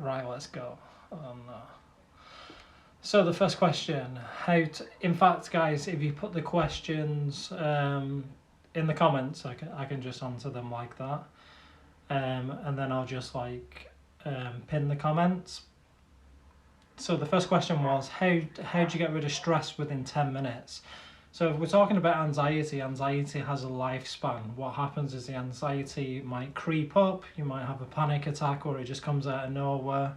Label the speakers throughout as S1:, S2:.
S1: Right, let's go. So the first question, in fact, guys, if you put the questions in the comments, I can just answer them like that. And then I'll just pin the comments. So the first question was, how do you get rid of stress within 10 minutes? So if we're talking about anxiety has a lifespan. What happens is the anxiety might creep up, you might have a panic attack, or it just comes out of nowhere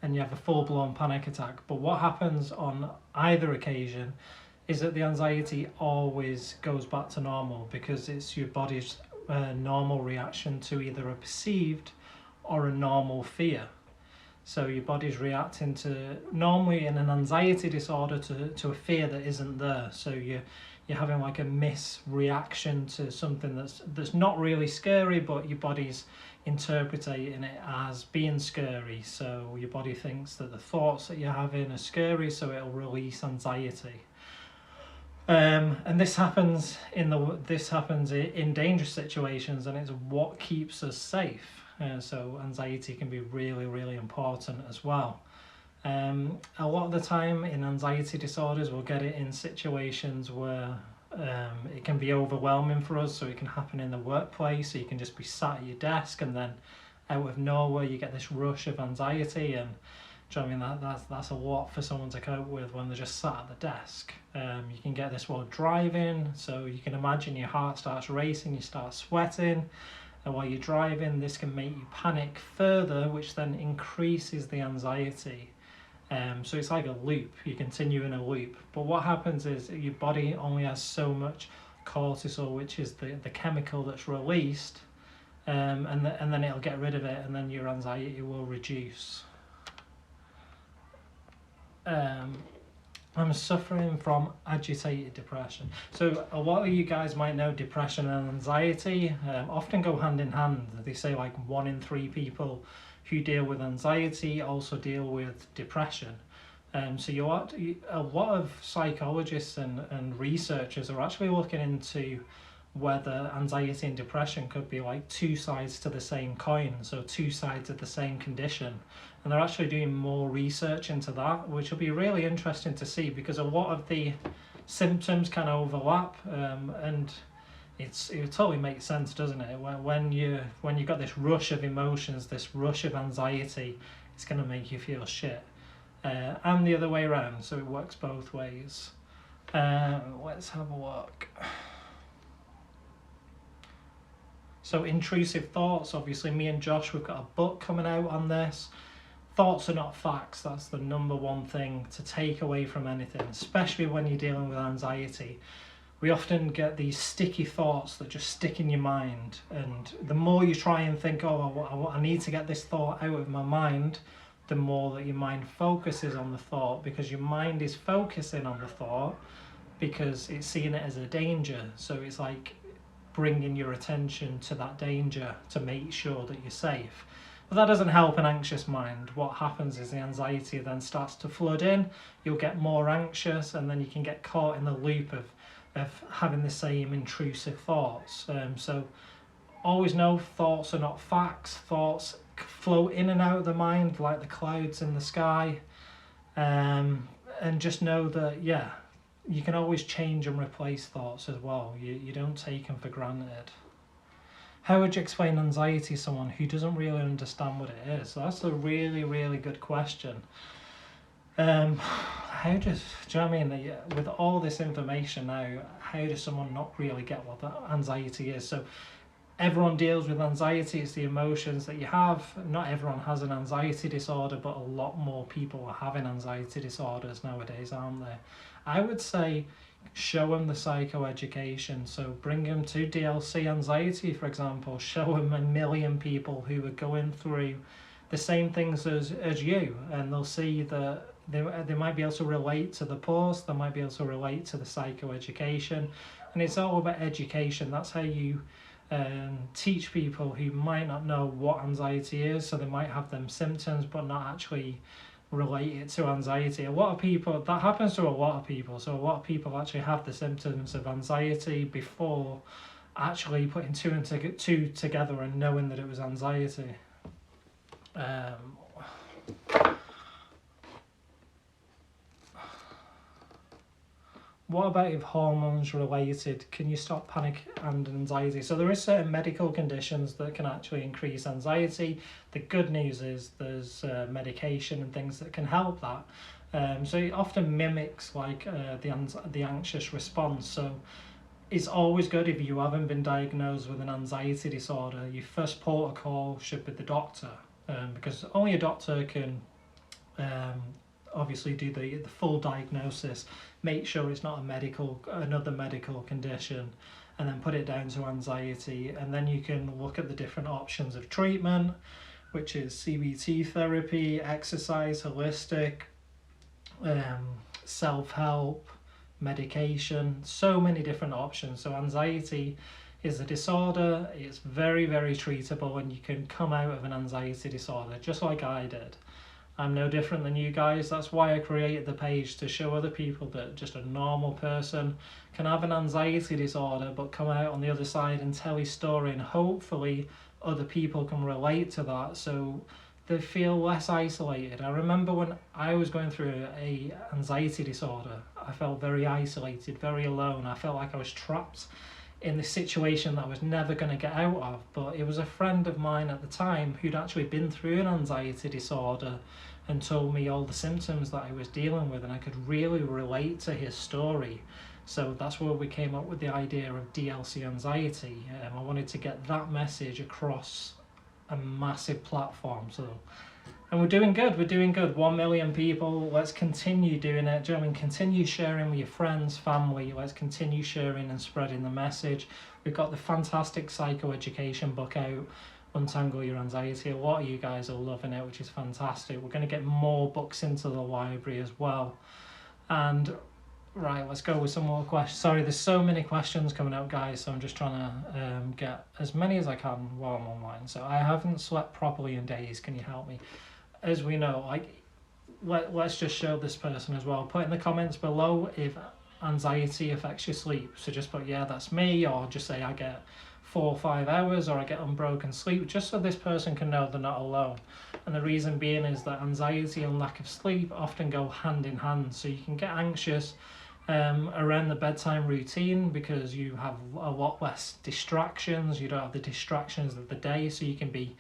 S1: and you have a full-blown panic attack. But what happens on either occasion is that the anxiety always goes back to normal, because it's your body's normal reaction to either a perceived or a normal fear. So your body's reacting to, normally in an anxiety disorder, to a fear that isn't there. So you're having like a misreaction to something that's not really scary, but your body's interpreting it as being scary. So your body thinks that the thoughts that you're having are scary, so it'll release anxiety. And this happens in dangerous situations, and it's what keeps us safe. So anxiety can be really, really important as well. A lot of the time in anxiety disorders, we'll get it in situations where it can be overwhelming for us. So it can happen in the workplace. So you can just be sat at your desk, and then out of nowhere you get this rush of anxiety. And do you know what I mean? That's a lot for someone to cope with when they're just sat at the desk. You can get this while driving. So you can imagine your heart starts racing, you start sweating. And while you're driving, this can make you panic further, which then increases the anxiety. So it's like a loop. You continue in a loop. But what happens is your body only has so much cortisol, which is the chemical that's released, and then it'll get rid of it, and then your anxiety will reduce. I'm suffering from agitated depression. So a lot of you guys might know depression and anxiety often go hand in hand. They say like 1 in 3 people who deal with anxiety also deal with depression. So a lot of psychologists and researchers are actually looking into whether anxiety and depression could be like two sides to the same coin, so two sides of the same condition. And they're actually doing more research into that, which will be really interesting to see, because a lot of the symptoms can overlap, and it totally makes sense, doesn't it? When you've got this rush of emotions, this rush of anxiety, it's going to make you feel shit. And the other way around, so it works both ways. Let's have a look. So intrusive thoughts, obviously me and Josh, we've got a book coming out on this. Thoughts are not facts. That's the number one thing to take away from anything, especially when you're dealing with anxiety. We often get these sticky thoughts that just stick in your mind, and the more you try and think, I need to get this thought out of my mind, the more that your mind focuses on the thought, because your mind is focusing on the thought because it's seeing it as a danger. So it's like bringing your attention to that danger to make sure that you're safe. But that doesn't help an anxious mind. What happens is the anxiety then starts to flood in, you'll get more anxious, and then you can get caught in the loop of having the same intrusive thoughts. So always know thoughts are not facts. Thoughts float in and out of the mind like the clouds in the sky. And just know that, you can always change and replace thoughts as well. You don't take them for granted. How would you explain anxiety to someone who doesn't really understand what it is? So that's a really, really good question. Do you know what I mean? With all this information now, how does someone not really get what that anxiety is? So everyone deals with anxiety. It's the emotions that you have. Not everyone has an anxiety disorder, but a lot more people are having anxiety disorders nowadays, aren't they? I would say show them the psychoeducation. So bring them to Dlcanxiety, for example. Show them 1 million people who are going through the same things as you, and they'll see that they might be able to relate to the post, they might be able to relate to the psychoeducation. And it's all about education. That's how you teach people who might not know what anxiety is. So they might have them symptoms but not actually relate it to anxiety. A lot of people, that happens to a lot of people. So a lot of people actually have the symptoms of anxiety before actually putting 2 and 2 together and knowing that it was anxiety. What about if hormones related? Can you stop panic and anxiety? So there is certain medical conditions that can actually increase anxiety. The good news is there's medication and things that can help that. So it often mimics like the anxious response. So it's always good if you haven't been diagnosed with an anxiety disorder. Your first port of call should be the doctor, because only a doctor can obviously do the full diagnosis, make sure it's not another medical condition, and then put it down to anxiety. And then you can look at the different options of treatment, which is CBT therapy, exercise, holistic, self-help, medication, so many different options. So anxiety is a disorder. It's very, very treatable, and you can come out of an anxiety disorder just like I did. I'm no different than you guys. That's why I created the page, to show other people that just a normal person can have an anxiety disorder but come out on the other side and tell his story, and hopefully other people can relate to that so they feel less isolated. I remember when I was going through a anxiety disorder, I felt very isolated, very alone. I felt like I was trapped in this situation that I was never going to get out of. But it was a friend of mine at the time who'd actually been through an anxiety disorder and told me all the symptoms that I was dealing with, and I could really relate to his story. So that's where we came up with the idea of Dlcanxiety. I wanted to get that message across a massive platform. And we're doing good. 1 million people. Let's continue doing it. Do you know what I mean? Continue sharing with your friends, family. Let's continue sharing and spreading the message. We've got the fantastic psychoeducation book out, Untangle Your Anxiety. A lot of you guys are loving it, which is fantastic. We're going to get more books into the library as well. And right, let's go with some more questions. Sorry, there's so many questions coming out, guys, so I'm just trying to get as many as I can while I'm online. So I haven't slept properly in days. Can you help me? As we know, let's just show this person as well. Put in the comments below if anxiety affects your sleep. So just put, yeah, that's me, or just say I get 4 or 5 hours, or I get unbroken sleep, just so this person can know they're not alone. And the reason being is that anxiety and lack of sleep often go hand in hand. So you can get anxious around the bedtime routine because you have a lot less distractions. You don't have the distractions of the day, so you can be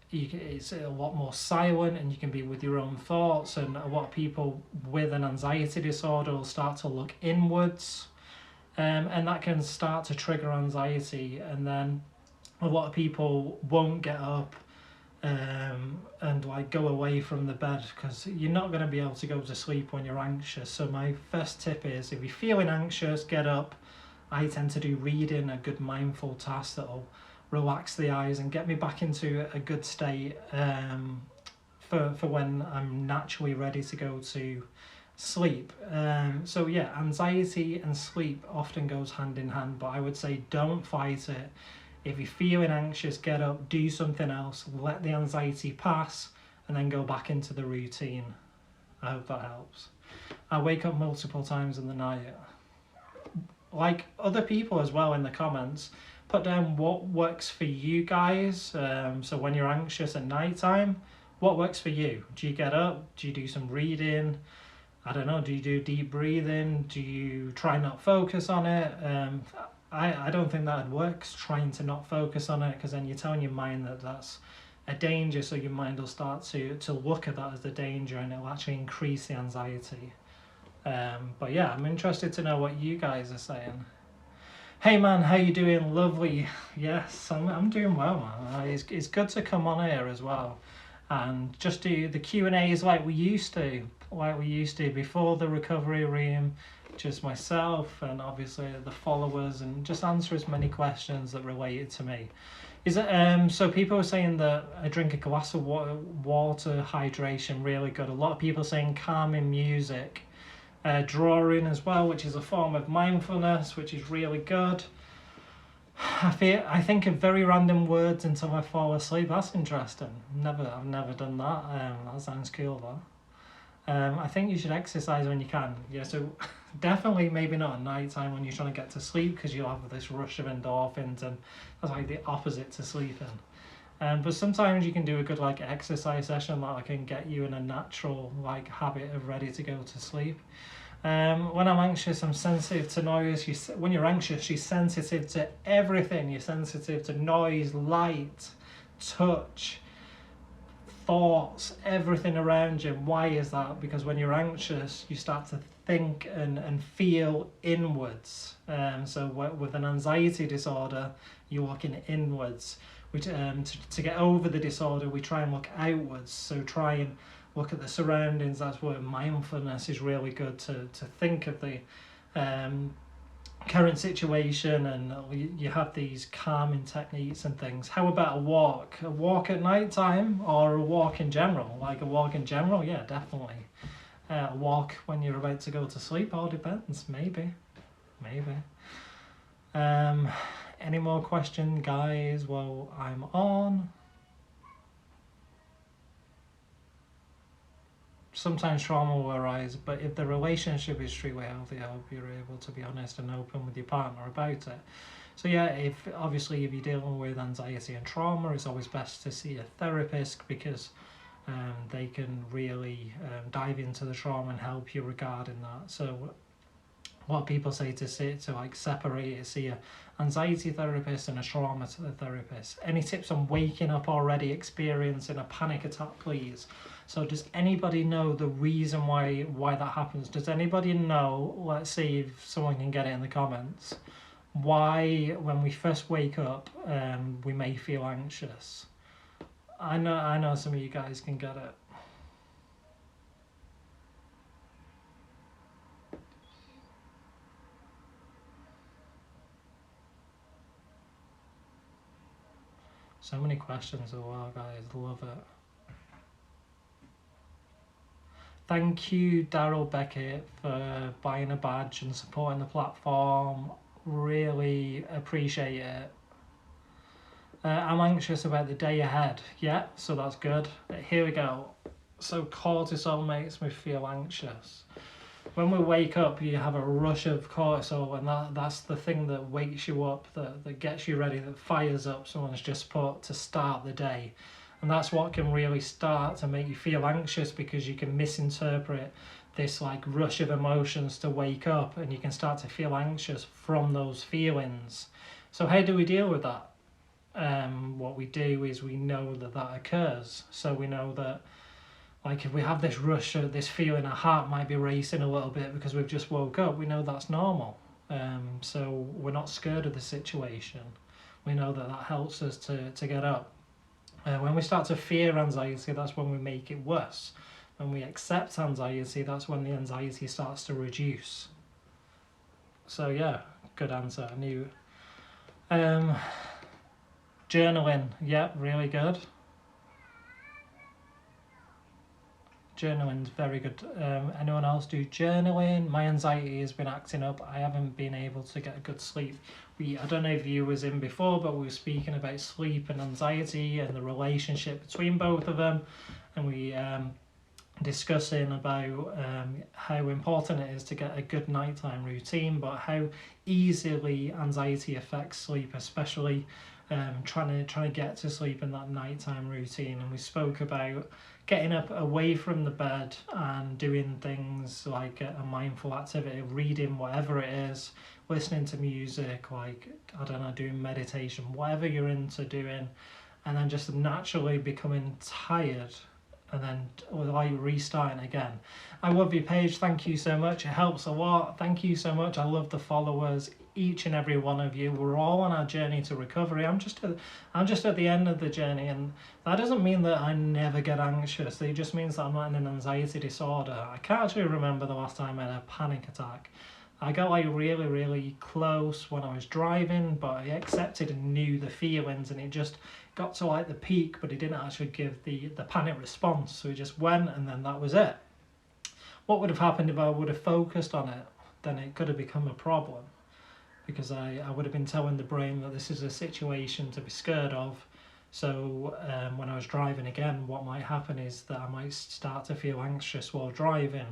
S1: it's a lot more silent, and you can be with your own thoughts. And a lot of people with an anxiety disorder will start to look inwards, and that can start to trigger anxiety. And then a lot of people won't get up and like go away from the bed, because you're not going to be able to go to sleep when you're anxious. So my first tip is, if you're feeling anxious, get up. I tend to do reading, a good mindful task that'll relax the eyes and get me back into a good state for when I'm naturally ready to go to sleep. So yeah, anxiety and sleep often goes hand in hand, but I would say don't fight it. If you're feeling anxious, get up, do something else, let the anxiety pass, and then go back into the routine. I hope that helps. I wake up multiple times in the night. Like other people as well in the comments, put down what works for you guys. So when you're anxious at night time, what works for you? Do you get up? Do you do some reading? I don't know, do you do deep breathing? Do you try not focus on it? I don't think that works, trying to not focus on it, because then you're telling your mind that that's a danger, so your mind will start to look at that as the danger, and it'll actually increase the anxiety. But yeah, I'm interested to know what you guys are saying. Hey man, how you doing? Lovely. Yes, I'm doing well, man. It's good to come on here as well and just do the Q&As like we used to before the recovery room, just myself and obviously the followers, and just answer as many questions that related to me. Is it so people are saying that I drink a glass of water hydration, really good. A lot of people saying calming music, drawing as well, which is a form of mindfulness, which is really good. I think of very random words until I fall asleep. That's interesting. I've never done that. That sounds cool though. I think you should exercise when you can. Yeah, so definitely maybe not at night time when you're trying to get to sleep, because you'll have this rush of endorphins, and that's like the opposite to sleeping. But sometimes you can do a good like exercise session that can get you in a natural like habit of ready to go to sleep. When I'm anxious, I'm sensitive to noise. When you're anxious, you're sensitive to everything. You're sensitive to noise, light, touch, thoughts, everything around you. Why is that? Because when you're anxious, you start to think and feel inwards. So with an anxiety disorder, you're looking inwards. To get over the disorder, we try and look outwards. So try and look at the surroundings. That's where mindfulness is really good to think of the current situation, and you have these calming techniques and things. How about a walk at night time, or a walk in general? Like a walk in general, yeah, definitely. A walk when you're about to go to sleep, all depends. Maybe any more questions, guys, while I'm on? Sometimes trauma will arise, but if the relationship is truly healthy, I hope you're able to be honest and open with your partner about it. So yeah, if you're dealing with anxiety and trauma, it's always best to see a therapist, because they can really dive into the trauma and help you regarding that. So what people say to separate it, see a anxiety therapist and a trauma therapist. Any tips on waking up already experiencing a panic attack, please? So does anybody know the reason why that happens? Does anybody know, let's see if someone can get it in the comments, why when we first wake up we may feel anxious? I know some of you guys can get it. So many questions as well, guys. Love it. Thank you, Daryl Beckett, for buying a badge and supporting the platform. Really appreciate it. I'm anxious about the day ahead. Yeah, so that's good. Here we go. So cortisol makes me feel anxious. When we wake up, you have a rush of cortisol, and that's the thing that wakes you up, that gets you ready, that fires up someone's just put to start the day. And that's what can really start to make you feel anxious, because you can misinterpret this like rush of emotions to wake up, and you can start to feel anxious from those feelings. So how do we deal with that? What we do is we know that occurs. So we know that, like, if we have this rush or this feeling, our heart might be racing a little bit because we've just woke up. We know that's normal. So we're not scared of the situation. We know that helps us to get up. When we start to fear anxiety, that's when we make it worse. When we accept anxiety, that's when the anxiety starts to reduce. So yeah, good answer. I knew. Journaling, yeah, really good. Journaling's very good. Anyone else do journaling? My anxiety has been acting up. I haven't been able to get a good sleep. I don't know if you was in before, but we were speaking about sleep and anxiety and the relationship between both of them, and we discussing about how important it is to get a good nighttime routine, but how easily anxiety affects sleep, especially trying to get to sleep in that nighttime routine. And we spoke about getting up away from the bed and doing things like a mindful activity, reading, whatever it is, listening to music, like, I don't know, doing meditation, whatever you're into doing, and then just naturally becoming tired, and then like restarting again. I love your page, thank you so much, it helps a lot, thank you so much. I love the followers, each and every one of you. We're all on our journey to recovery. I'm just at the end of the journey, and that doesn't mean that I never get anxious. It just means that I'm not in an anxiety disorder. I can't actually remember the last time I had a panic attack. I got like really, really close when I was driving, but I accepted and knew the feelings, and it just got to like the peak, but it didn't actually give the panic response. So it just went, and then that was it. What would have happened if I would have focused on it? Then it could have become a problem, because I would have been telling the brain that this is a situation to be scared of. So when I was driving again, what might happen is that I might start to feel anxious while driving.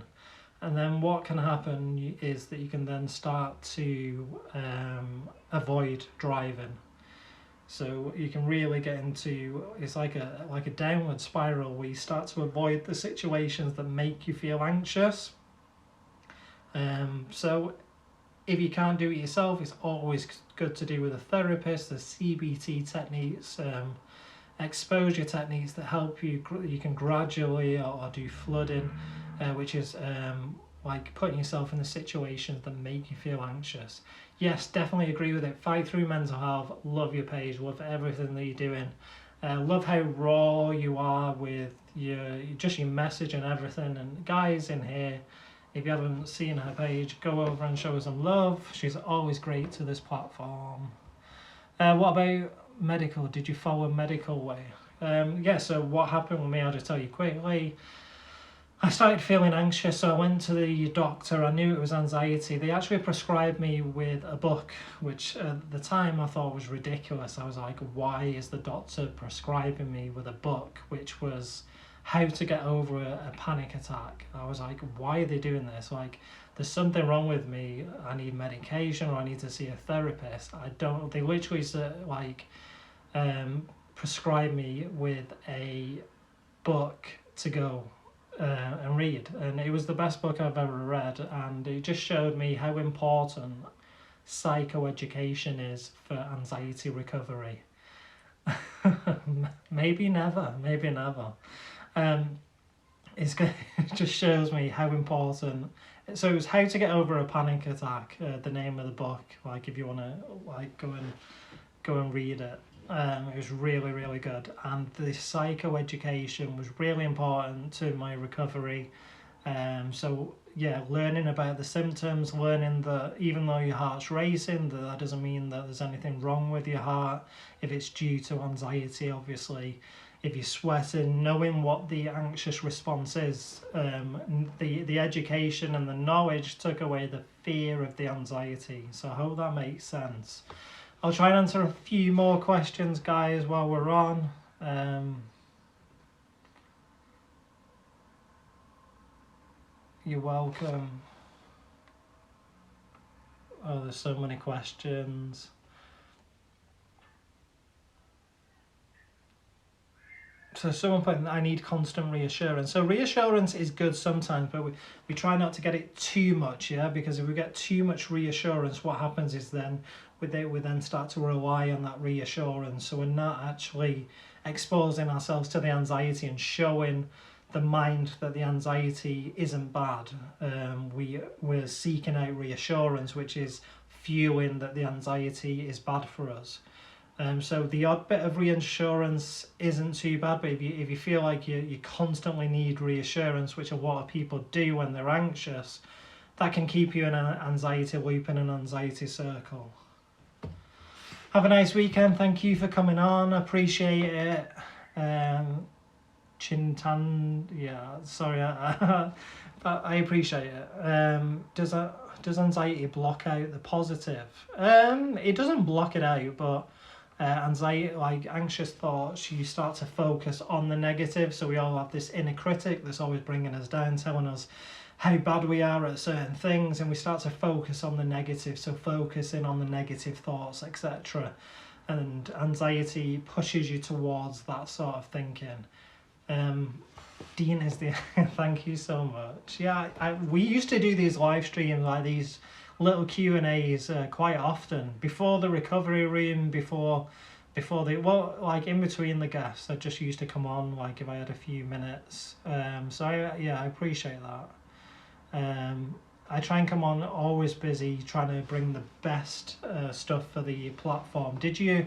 S1: And then what can happen is that you can then start to avoid driving. So you can really get into, it's like a downward spiral where you start to avoid the situations that make you feel anxious. So if you can't do it yourself, it's always good to do with a therapist. There's CBT techniques, exposure techniques that help you. You can gradually or do flooding, which is like putting yourself in the situations that make you feel anxious. Yes, definitely agree with it. Fight Through Mental Health. Love your page. Love everything that you're doing. Love how raw you are with your message and everything. And guys in here, if you haven't seen her page, go over and show her some love. She's always great to this platform. What about medical? Did you follow medical way? Yeah, so what happened with me, I'll just tell you quickly. I started feeling anxious, so I went to the doctor. I knew it was anxiety. They actually prescribed me with a book, which at the time I thought was ridiculous. I was like, why is the doctor prescribing me with a book, which was how to get over a panic attack? I was like, why are they doing this? Like, there's something wrong with me. I need medication, or I need to see a therapist. I don't. They literally prescribe me with a book to go and read, and it was the best book I've ever read, and it just showed me how important psychoeducation is for anxiety recovery. Maybe never. It's good. It just shows me how important. So it was How to Get Over a Panic Attack, the name of the book. Like, if you want to like go and read it. It was really, really good, and the psychoeducation was really important to my recovery. So yeah, learning about the symptoms, learning that even though your heart's racing, that doesn't mean that there's anything wrong with your heart. If it's due to anxiety, obviously, if you're sweating, knowing what the anxious response is. The education and the knowledge took away the fear of the anxiety. So I hope that makes sense. I'll try and answer a few more questions, guys, while we're on. You're welcome. Oh, there's so many questions. So someone put, I need constant reassurance. So reassurance is good sometimes, but we try not to get it too much, yeah? Because if we get too much reassurance, what happens is then we then start to rely on that reassurance. So we're not actually exposing ourselves to the anxiety and showing the mind that the anxiety isn't bad. We're seeking out reassurance, which is fueling that the anxiety is bad for us. So the odd bit of reassurance isn't too bad, but if you feel like you constantly need reassurance, which a lot of people do when they're anxious, that can keep you in an anxiety loop and an anxiety circle. Have a nice weekend. Thank you for coming on. Appreciate it. Chintan, yeah, sorry, I appreciate it. Does anxiety block out the positive? It doesn't block it out, but anxiety, like anxious thoughts, you start to focus on the negative. So we all have this inner critic that's always bringing us down, telling us how bad we are at certain things, and we start to focus on the negative. So focusing on the negative thoughts, etc. And anxiety pushes you towards that sort of thinking. Dean is the thank you so much. Yeah, we used to do these live streams, like these little Q&As quite often before the recovery room, before like in between the guests. I just used to come on like if I had a few minutes. So I appreciate that. I try and come on always busy, trying to bring the best stuff for the platform. Did you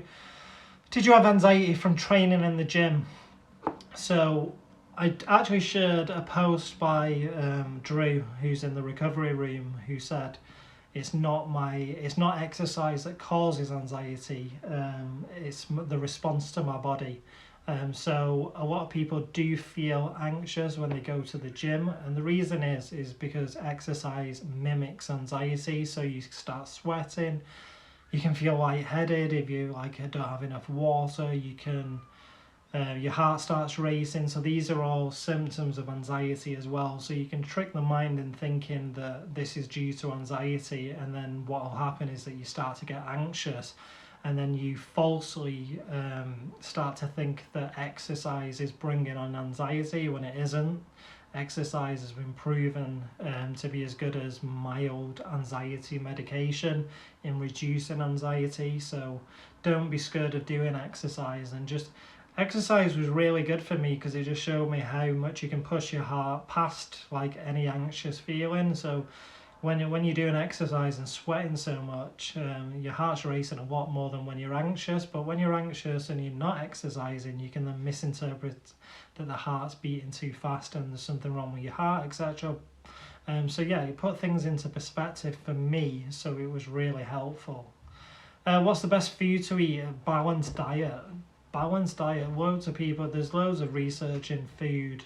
S1: have anxiety from training in the gym? So I actually shared a post by Drew, who's in the recovery room, who said it's not exercise that causes anxiety, it's the response to my body. So a lot of people do feel anxious when they go to the gym, and the reason is because exercise mimics anxiety. So you start sweating, you can feel lightheaded if you don't have enough water, you can your heart starts racing. So these are all symptoms of anxiety as well. So you can trick the mind in thinking that this is due to anxiety, and then what will happen is that you start to get anxious. and then you falsely start to think that exercise is bringing on anxiety when it isn't. Exercise has been proven to be as good as mild anxiety medication in reducing anxiety. So don't be scared of doing exercise. And just exercise was really good for me because it just showed me how much you can push your heart past like any anxious feeling. So when you're doing exercise and sweating so much, your heart's racing a lot more than when you're anxious. But when you're anxious and you're not exercising, you can then misinterpret that the heart's beating too fast and there's something wrong with your heart, etc. So yeah, it put things into perspective for me, so it was really helpful. What's the best food to eat? A balanced diet. Balanced diet. Loads of people. There's loads of research in food.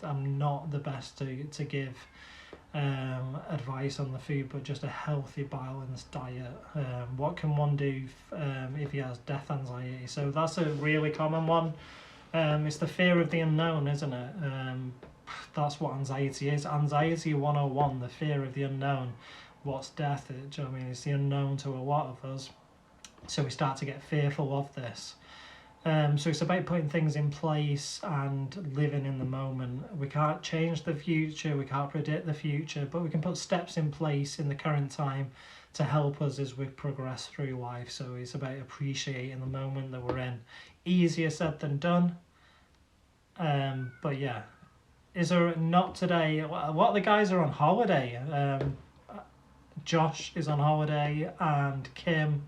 S1: I'm not the best to give advice on the food, but just a healthy, balanced diet. What can one do if he has death anxiety? So that's a really common one. It's the fear of the unknown, isn't it? That's what anxiety is. Anxiety 101, the fear of the unknown. What's death? Do you know what I mean? It's the unknown to a lot of us. So we start to get fearful of this. So it's about putting things in place and living in the moment. We can't change the future, we can't predict the future, but we can put steps in place in the current time to help us as we progress through life. So it's about appreciating the moment that we're in. Easier said than done. But yeah. Is there not today? What the guys are on holiday? Josh is on holiday and Kim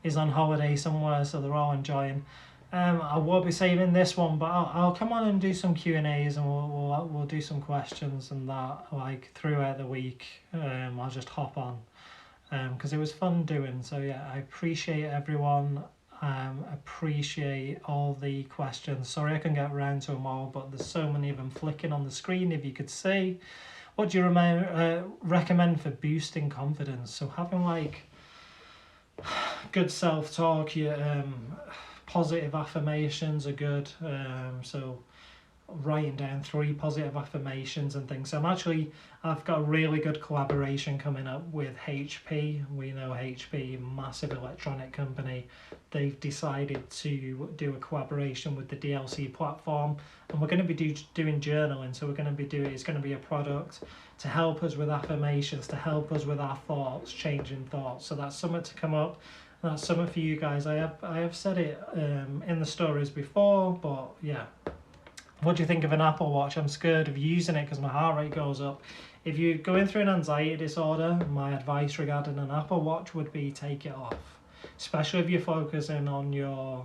S1: is on holiday somewhere, so they're all enjoying. I will be saving this one, but I'll come on and do some Q&As and we'll do some questions and that like throughout the week. I'll just hop on because it was fun doing. So yeah, I appreciate everyone. Appreciate all the questions. Sorry I couldn't get around to them all, but there's so many of them flicking on the screen if you could see. What do you recommend for boosting confidence? So having like good self-talk, positive affirmations are good. So writing down 3 positive affirmations and things. So I've got a really good collaboration coming up with HP. We know HP, massive electronic company. They've decided to do a collaboration with the DLC platform, and we're going to be doing journaling. So it's going to be a product to help us with affirmations, to help us with our thoughts, changing thoughts. So that's something to come up. That's something for you guys. I have said it in the stories before, but yeah. What do you think of an Apple Watch? I'm scared of using it because my heart rate goes up. If you're going through an anxiety disorder, my advice regarding an Apple Watch would be take it off. Especially if you're focusing on your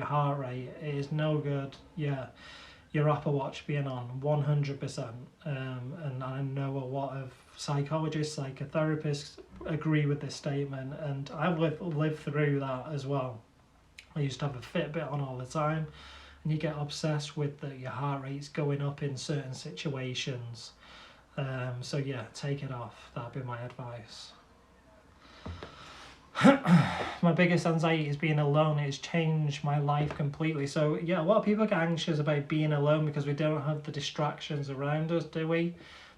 S1: heart rate. It is no good, your Apple Watch being on 100%. And I know a lot of psychologists, psychotherapists agree with this statement, and I've lived through that as well. I used to have a Fitbit on all the time, and you get obsessed with your heart rate's going up in certain situations. So yeah, take it off. That'd be my advice. My biggest anxiety is being alone. It's changed my life completely. So yeah, a lot of people get anxious about being alone because we don't have the distractions around us, do we?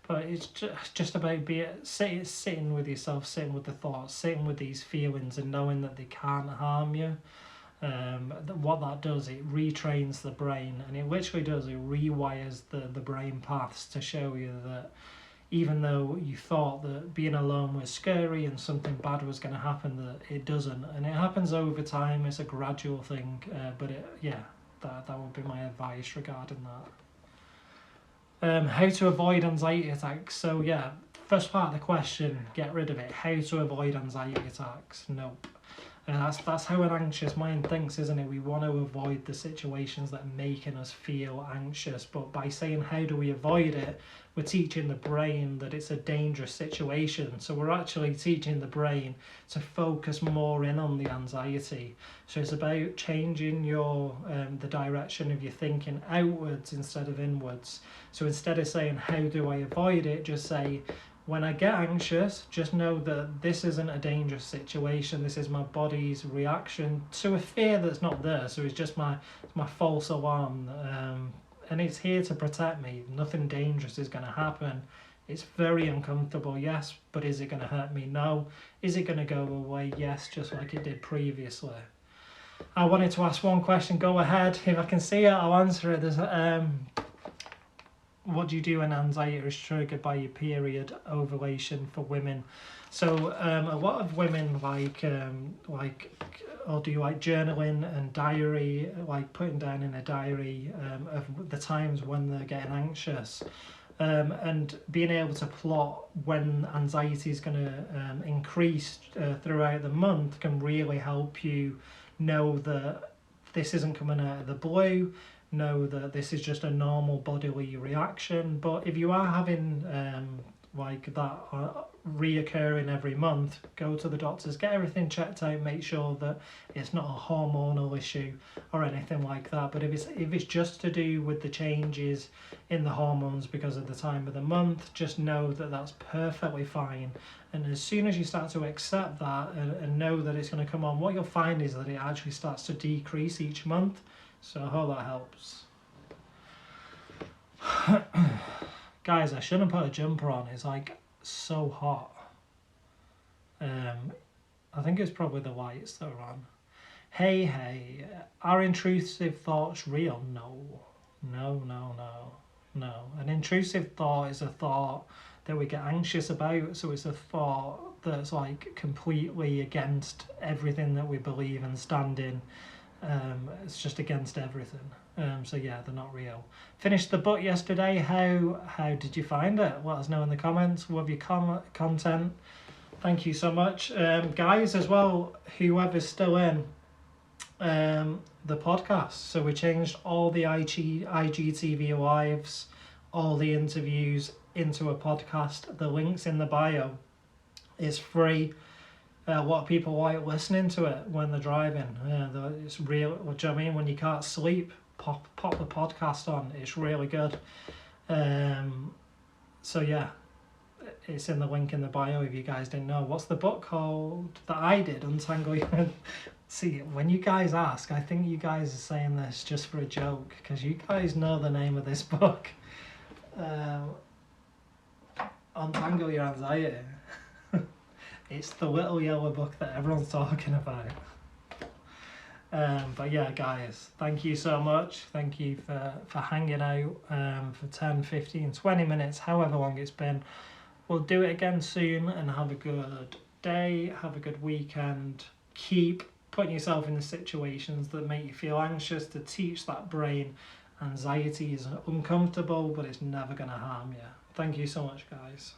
S1: But it's just about sitting with yourself, sitting with the thoughts, sitting with these feelings and knowing that they can't harm you. What that does, it retrains the brain, and it literally does, it rewires the brain paths to show you that even though you thought that being alone was scary and something bad was going to happen, that it doesn't, and it happens over time. It's a gradual thing, but that would be my advice regarding that. How to avoid anxiety attacks. So yeah, first part of the question, get rid of it. How to avoid anxiety attacks? Nope. That's how an anxious mind thinks, isn't it? We want to avoid the situations that are making us feel anxious, but by saying how do we avoid it, we're teaching the brain that it's a dangerous situation. So we're actually teaching the brain to focus more in on the anxiety. So it's about changing the direction of your thinking outwards instead of inwards. So instead of saying how do I avoid it, just say, when I get anxious, just know that this isn't a dangerous situation. This is my body's reaction to a fear that's not there. So it's just my false alarm, and it's here to protect me. Nothing dangerous is going to happen. It's very uncomfortable, yes, but is it going to hurt me? No. Is it going to go away? Yes, just like it did previously. I wanted to ask one question. Go ahead. If I can see it, I'll answer it. There's what do you do when anxiety is triggered by your period ovulation for women? So a lot of women or do like journaling and diary, like putting down in a diary of the times when they're getting anxious. And being able to plot when anxiety is going to increase throughout the month can really help you know that this isn't coming out of the blue, know that this is just a normal bodily reaction. But if you are having like that reoccurring every month, go to the doctors, get everything checked out, make sure that it's not a hormonal issue or anything like that. But if it's just to do with the changes in the hormones because of the time of the month, just know that that's perfectly fine. And as soon as you start to accept that and know that it's going to come on, what you'll find is that it actually starts to decrease each month. So I hope that helps. Guys, I shouldn't put a jumper on. It's like so hot. I think it's probably the lights that are on. Hey, are intrusive thoughts real? No. An intrusive thought is a thought that we get anxious about, so it's a thought that's like completely against everything that we believe and stand in. It's just against everything. So yeah, they're not real. Finished the book yesterday. How did you find it? Let us know in the comments. Love your content. Thank you so much, guys, as well. Whoever's still in the podcast. So we changed all the IGTV lives, all the interviews into a podcast. The link's in the bio. It's free. A lot of people like listening to it when they're driving. It's real. Do you know what I mean? When you can't sleep, pop the podcast on. It's really good. So yeah, it's in the link in the bio if you guys didn't know. What's the book called that I did? Untangle Your... See, when you guys ask, I think you guys are saying this just for a joke, because you guys know the name of this book. Untangle Your Anxiety. It's the little yellow book that everyone's talking about. But yeah, guys, thank you so much. Thank you for hanging out for 10, 15, 20 minutes, however long it's been. We'll do it again soon, and have a good day, have a good weekend. Keep putting yourself in the situations that make you feel anxious, to teach that brain anxiety is uncomfortable, but it's never going to harm you. Thank you so much, guys.